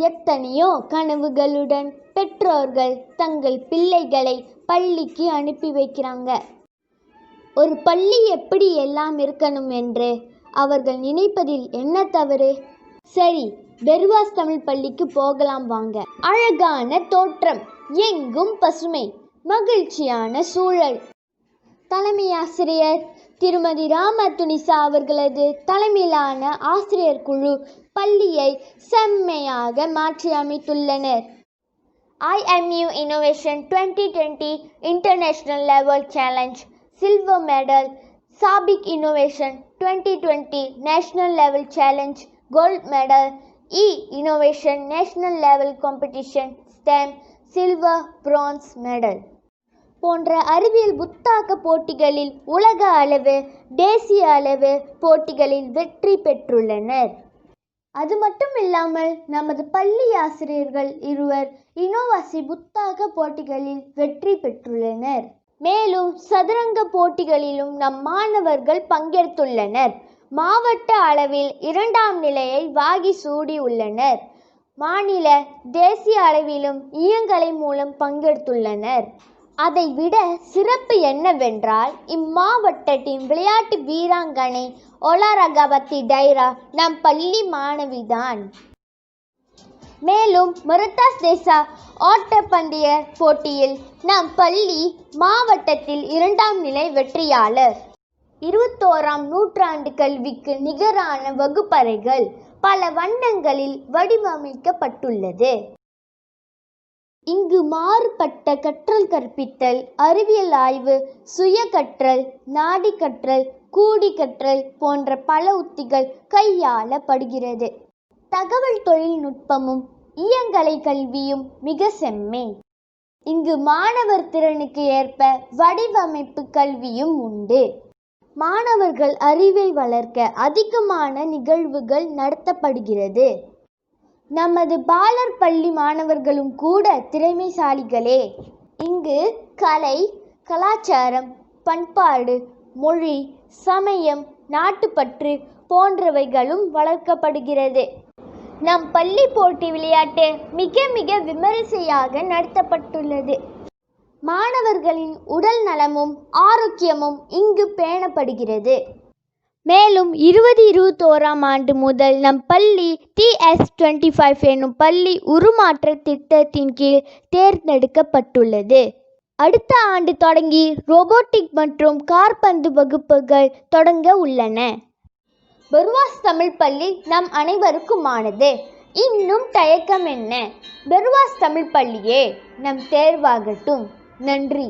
எத்தனையோ கனவுகளுடன் பெற்றோர்கள் தங்கள் பிள்ளைகளை பள்ளிக்கு அனுப்பி வைக்கிறாங்க. ஒரு பள்ளி எப்படி எல்லாம் இருக்கணும் என்று அவர்கள் நினைப்பதில் என்ன தவறு? சரி, பெர்வாஸ் தமிழ் பள்ளிக்கு போகலாம் வாங்க. அழகான தோற்றம், எங்கும் பசுமை, மகிழ்ச்சியான சூழல். தலைமை ஆசிரியர் திருமதி ராமதுனிசா அவர்களது தலைமையிலான ஆசிரியர் குழு பள்ளியை செம்மையாக மாற்றி அமைத்துள்ளனர். IMU Innovation 2020 International Level Challenge Silver Medal, SABIC Innovation 2020 National Level Challenge Gold Medal, E-Innovation National Level Competition STEM Silver Bronze Medal போன்ற அறிவியல் புத்தாக்க போட்டிகளில் உலக அளவு, தேசிய அளவு போட்டிகளில் வெற்றி பெற்றுள்ளனர். அது மட்டும் இல்லாமல் நமது பள்ளி ஆசிரியர்கள் இருவர் இனோவாசி புத்தாக்க போட்டிகளில் வெற்றி பெற்றுள்ளனர். மேலும் சதுரங்க போட்டிகளிலும் நம் மாணவர்கள் பங்கேற்றுள்ளனர். மாவட்ட அளவில் 2ஆம் நிலையை வாகி சூடி உள்ளனர். மாநில, தேசிய அளவிலும் இயங்கலை மூலம் பங்கெடுத்துள்ளனர். அதைவிட சிறப்பு என்னவென்றால், இம்மாவட்டத்தின் விளையாட்டு வீராங்கனை ஒலாரகவதி டைரா நம் பள்ளி மாணவிதான். மேலும் மொரத்தாஸ் தேசா ஓட்டப்பந்தய போட்டியில் நம் பள்ளி மாவட்டத்தில் 2ஆம் நிலை வெற்றியாளர். 21ஆம் நூற்றாண்டு கல்விக்கு நிகரான வகுப்பறைகள் பல வண்ணங்களில் வடிவமைக்கப்பட்டுள்ளது. இங்கு மாறுபட்ட கற்றல் கற்பித்தல், அறிவியல் ஆய்வு, சுய கற்றல், நாடி கற்றல், கூடி கற்றல் போன்ற பல உத்திகள் கையாளப்படுகிறது. தகவல் தொழில்நுட்பமும் இயங்கலை கல்வியும் மிக செம்மை. இங்கு மாணவர் திறனுக்கு ஏற்ப வடிவமைப்பு கல்வியும் உண்டு. மாணவர்கள் அறிவை வளர்க்க அதிகமான நிகழ்வுகள் நடத்தப்படுகிறது. நமது பாலர் பள்ளி மாணவர்களும் கூட திறமைசாலிகளே. இங்கு கலை, கலாச்சாரம், பண்பாடு, மொழி, சமயம், நாட்டுப்பற்று போன்றவைகளும் வளர்க்கப்படுகிறது. நம் பள்ளி போட்டி விளையாட்டு மிக மிக விமரிசையாக நடத்தப்பட்டுள்ளது. மாணவர்களின் உடல் நலமும் ஆரோக்கியமும் இங்கு பேணப்படுகிறது. மேலும் 2021ஆம் ஆண்டு முதல் நம் பள்ளி TS25 எனும் பள்ளி உருமாற்ற திட்டத்தின் கீழ் தேர்ந்தெடுக்கப்பட்டுள்ளது. அடுத்த ஆண்டு தொடங்கி ரோபோட்டிக் மற்றும் காற்பந்து வகுப்புகள் தொடங்க உள்ளன. பெர்வாஸ் தமிழ் பள்ளி நம் அனைவருக்குமானது. இன்னும் தயக்கம் என்ன? பெர்வாஸ் தமிழ் பள்ளியே நம் தேர்வாகட்டும். நன்றி.